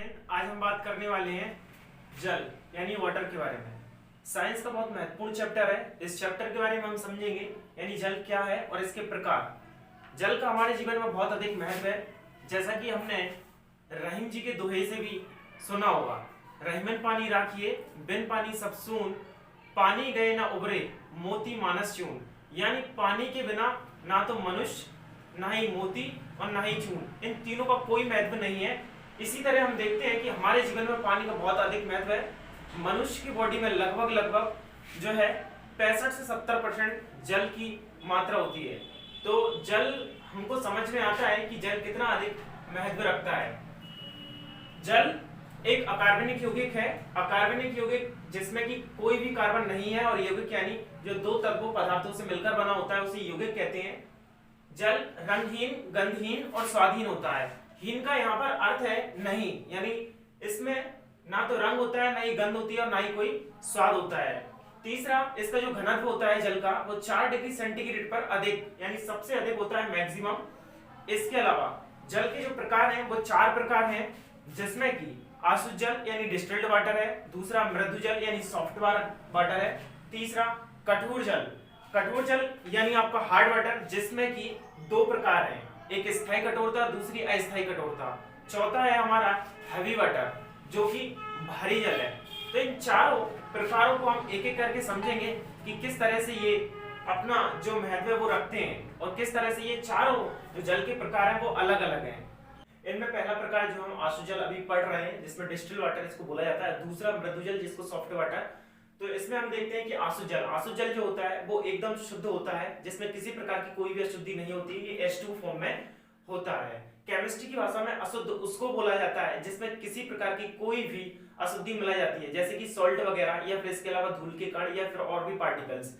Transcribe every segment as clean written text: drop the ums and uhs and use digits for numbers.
आज हम बात करने वाले हैं जल यानी वाटर के बारे में। साइंस का बहुत महत्वपूर्ण चैप्टर है। इस चैप्टर के बारे में हम समझेंगे यानी जल क्या है और इसके प्रकार। जल का हमारे जीवन में बहुत अधिक महत्व है। जैसा कि हमने रहीम जी के दोहे से भी सुना होगा, रहीमन पानी राखिए बिन पानी सब सून, पानी गए ना उबरे मोती मानस चून। यानी पानी के बिना ना तो मनुष्य, ना ही मोती और ना ही चून, इन तीनों का कोई महत्व नहीं है। इसी तरह हम देखते हैं कि हमारे जीवन में पानी का बहुत अधिक महत्व है। मनुष्य की बॉडी में लगभग जो है 65 से 70% जल की मात्रा होती है। तो जल हमको समझ में आता है कि जल कितना अधिक महत्व रखता है। जल एक अकार्बनिक यौगिक है। अकार्बनिक यौगिक जिसमें कि कोई भी कार्बन नहीं है, और यौगिक यानी जो दो तत्वों पदार्थों से मिलकर बना होता है उसे यौगिक कहते हैं। जल रंगहीन, गंधहीन और स्वादहीन होता है। हीन का यहाँ पर अर्थ है नहीं, यानी इसमें ना तो रंग होता है, ना ही गंध होती है और ना ही कोई स्वाद होता है। तीसरा, इसका जो घनत्व होता है जल का वो 4 डिग्री सेंटीग्रेड पर अधिक यानी सबसे अधिक होता है मैक्सिमम। इसके अलावा जल के जो प्रकार हैं वो 4 प्रकार हैं, जिसमें कि आसुत जल यानी डिस्टिल्ड वाटर है, दूसरा मृदु जल यानी सॉफ्ट वाटर है, तीसरा कठोर जल, कठोर जल यानी आपका हार्ड वाटर, जिसमें कि 2 प्रकार हैं, एक स्थायी कठोरता, दूसरी अस्थायी कठोरता। चौथा है हमारा हैवी वाटर जो कि भारी जल है। तो इन चारों प्रकारों को हम एक एक करके समझेंगे कि किस तरह से ये अपना जो महत्व है वो रखते हैं और किस तरह से ये चारों जो जल के प्रकार हैं वो अलग अलग हैं। इनमें पहला प्रकार जो हम आसुत जल अभी पढ़ रहे हैं जिसमें डिस्टिल वाटर इसको बोला जाता है, दूसरा मृदु जल जिसको सॉफ्ट वाटर। तो इसमें हम देखते हैं कि आसुत जल जो होता है वो एकदम शुद्ध होता है, जिसमें किसी प्रकार की कोई भी अशुद्धि नहीं होती, ये H2 फॉर्म में होता है। केमिस्ट्री की भाषा में अशुद्ध उसको बोला जाता है जिसमें किसी प्रकार की कोई भी अशुद्धि मिलाई जाती है, जैसे कि सॉल्ट वगैरह या फिर इसके अलावा धूल के कण या फिर और भी पार्टिकल्स।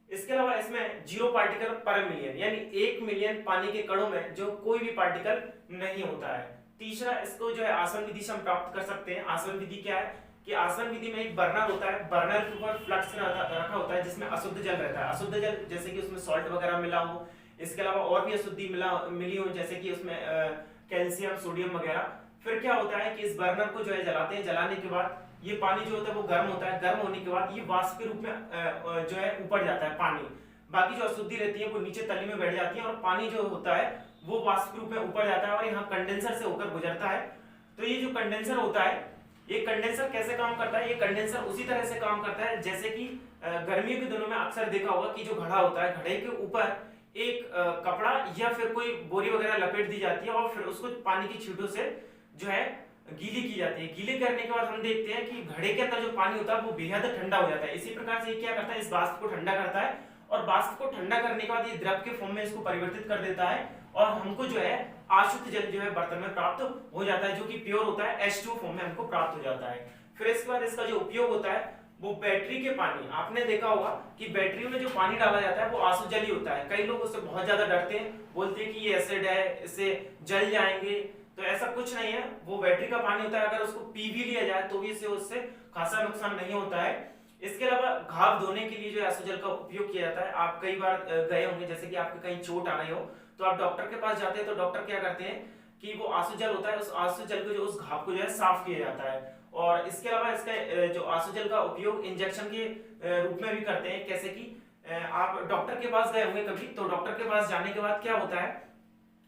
इसके अलावा इसमें 0 पार्टिकल पर मिलियन यानी 1 मिलियन पानी के कणों में जो कोई भी पार्टिकल नहीं होता है। तीसरा, इसको जो है आसवन विधि से हम प्राप्त कर सकते हैं। आसवन विधि क्या है कि आसवन विधि में एक बर्नर होता है, बर्नर के ऊपर फ्लक्स रखा होता है जिसमें अशुद्ध जल रहता है। अशुद्ध जल जैसे कि उसमें सॉल्ट वगैरह मिला हो, इसके अलावा और भी अशुद्धि मिली हो जैसे कि उसमें कैल्शियम, सोडियम वगैरह। फिर क्या होता है कि इस बर्नर को जो है जलाते हैं, जलाने के बाद ये पानी जो होता है वो गर्म होता है, गर्म होने के बाद ये वाष्प के रूप में जो है ऊपर जाता है पानी। बाकी जो अशुद्धि रहती है वो नीचे तली में बैठ जाती है और पानी जो होता है वो वाष्प के रूप में ऊपर जाता है और यहाँ कंडेंसर से होकर गुजरता है। तो ये जो कंडेंसर होता है, ये कंडेंसर कैसे काम करता है? ये कंडेंसर उसी तरह से काम करता है जैसे कि गर्मियों के दिनों में अक्सर देखा होगा कि जो घड़ा होता है, घड़े के ऊपर एक कपड़ा या फिर कोई बोरी वगैरह लपेट दी जाती है और फिर उसको पानी की छींटों से जो है गीली की जाती है। गीली करने के बाद हम देखते हैं कि घड़े के अंदर जो पानी होता है वो बेहद ठंडा हो जाता है। इसी प्रकार से ये क्या करता है, इस वाष्प को ठंडा करता है और वाष्प को ठंडा करने के बाद ये द्रव के फॉर्म में इसको परिवर्तित कर देता है और हमको जो है आशुद्ध जल जो है बर्तन में प्राप्त हो जाता है, जो कि प्योर होता है, H2 फॉर्म में हमको प्राप्त हो जाता है। फिर इसके बाद इसका जो उपयोग होता है वो बैटरी के पानी, आपने देखा होगा कि बैटरी में जो पानी डाला जाता है वो आसुत जल ही होता है। कई लोग उससे बहुत ज्यादा डरते हैं, बोलते हैं कि ये एसिड है, इससे जल जाएंगे। तो ऐसा कुछ नहीं है, वो बैटरी का पानी होता है, अगर उसको पी भी लिया जाए तो भी उससे खासा नुकसान नहीं होता है। इसके अलावा घाव धोने के लिए जो आसुत जल का उपयोग किया जाता है। आप कई बार गए होंगे, जैसे कि आपके कहीं चोट आ रही हो तो आप डॉक्टर के पास जाते हैं, तो डॉक्टर क्या करते हैं कि वो आसुत जल होता है, उस आसुत जल को जो उस घाव को जो है साफ किया जाता है। और इसके अलावा इसका जो आसुत जल का उपयोग इंजेक्शन के रूप में भी करते हैं। कैसे कि आप डॉक्टर के पास गए होंगे कभी, तो डॉक्टर के पास जाने के बाद क्या होता है,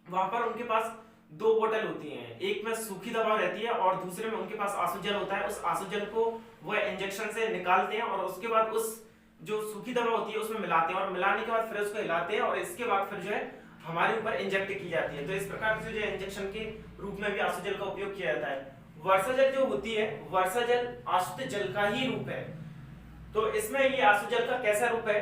वहां पर उनके पास 2 बोतल होती हैं, एक में सूखी दवा रहती है और दूसरे में उनके पास आसुत जल होता है। उस आसुत जल को वो इंजेक्शन से निकालते हैं और उसके बाद उस जो सूखी दवा होती है उसमें मिलाते हैं और मिलाने के बाद फिर उसको हिलाते हैं और इसके बाद फिर जो है हमारे ऊपर इंजेक्ट की जाती है। तो इस प्रकार से जो इंजेक्शन के रूप में भी आसुत जल का उपयोग किया जाता है। वर्षा जल जो होती है, वर्षा जल आसुत जल का ही रूप है। तो इसमें ये आसुत जल का कैसा रूप है,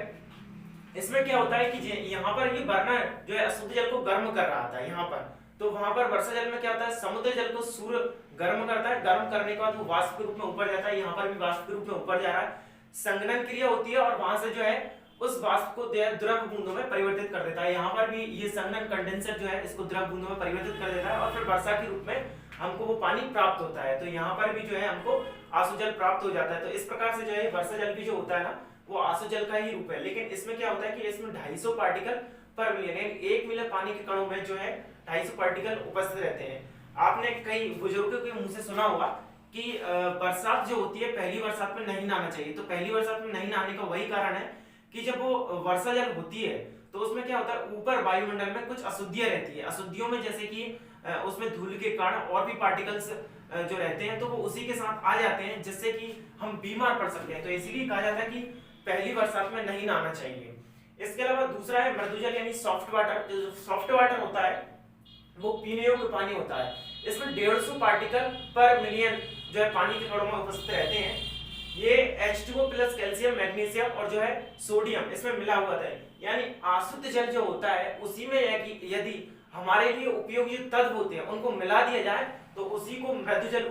इसमें क्या होता है कि यहाँ पर ये बर्नर जो है अशुद्ध जल को गर्म कर रहा था यहाँ पर, तो वहां पर वर्षा जल में क्या होता है, समुद्र जल को सूर्य गर्म करता है, गर्म करने के बाद वो वाष्प के रूप में ऊपर जाता है, यहाँ पर भी वाष्प के रूप में ऊपर जा रहा है, संघनन क्रिया होती है और वहां से जो है उस वाष्प को द्रव बूंदों में परिवर्तित कर देता है। यहाँ पर भी ये संघनन कंडेंसर जो है इसको द्रव बूंदों में परिवर्तित कर देता है और फिर वर्षा के रूप में हमको वो पानी प्राप्त होता है। तो यहाँ पर भी जो है हमको आसुत जल प्राप्त हो जाता है। तो इस प्रकार से जो है वर्षा जल भी जो होता है ना वो आसुत जल का ही रूप है। लेकिन इसमें क्या होता है कि इसमें 250 पार्टिकल पर मिलियन यानी 1 मिलियन पानी के कणों में जो है 250 पार्टिकल उपस्थित रहते हैं। आपने कई बुजुर्गों के मुंह से सुना होगा कि बरसात जो होती है पहली बरसात में नहीं नहाना चाहिए। तो पहली बरसात में नहीं नहाने का वही कारण है कि जब वो वर्षा जल होती है तो उसमें क्या होता है, ऊपर वायुमंडल में कुछ अशुद्धियां रहती है। अशुद्धियों में जैसे कि उसमें धूल के कारण और भी पार्टिकल्स जो रहते हैं तो वो उसी के साथ आ जाते हैं, जिससे कि हम बीमार पड़ सकते हैं। तो इसीलिए कहा जाता है कि पहली बरसात में नहीं नहाना चाहिए। इसके अलावा दूसरा है मृदुजल यानी सॉफ्ट वाटर। जो सॉफ्ट वाटर होता है वो पीने योग्य पानी होता है। इसमें 150 पार्टिकल पर मिलियन जो है पानी के कणों में उपस्थित रहते हैं। ये H2O प्लस कैल्शियम, मैग्नीशियम और जो है सोडियम इसमें मिला हुआ है। यानी अशुद्ध जल जो होता है उसी में यदि हमारे लिए उपयोगी जो तत्व होते हैं उनको मिला दिया जाए तो उसी को मृदुजल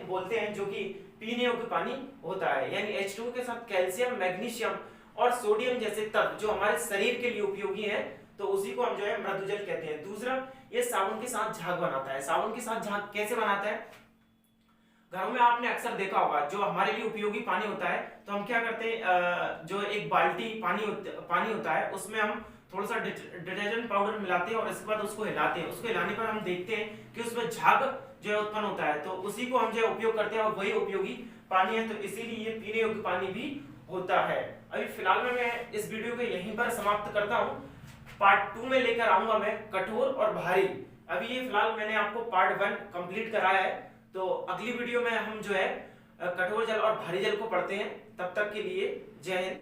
बोलते हैं, जो कि पीने योग्य पानी होता है। यानी H2O के साथ कैल्शियम, मैग्नीशियम और सोडियम जैसे तत्व जो हमारे शरीर के लिए उपयोगी हैं तो उसी को हम जो है मृदुजल कहते हैं। दूसरा, ये साबुन के साथ झाग बनाता है। साबुन के साथ झाग कैसे बनाता है? घरों में आपने अक्सर देखा होगा जो हमारे लिए उपयोगी पानी होता है तो हम क्या करते हैं, जो एक बाल्टी पानी होता है उसमें हम थोड़ा सा डिटर्जेंट पाउडर मिलाते हैं और इसके बाद उसको हिलाते हैं। उसको हिलाने पर हम देखते हैं कि उसमें झाग जो है उत्पन्न होता है, तो उसी को हम जो है उपयोग करते हैं और वही उपयोगी पानी है। तो इसीलिए ये पीने योग्य पानी भी होता है। अभी फिलहाल में मैं इस वीडियो को यहीं पर समाप्त करता हूँ। पार्ट 2 में लेकर आऊंगा मैं कठोर और भारी। अभी ये फिलहाल मैंने आपको पार्ट 1 कंप्लीट कराया है, तो अगली वीडियो में हम जो है कठोर जल और भारी जल को पढ़ते हैं। तब तक के लिए जय हिंद।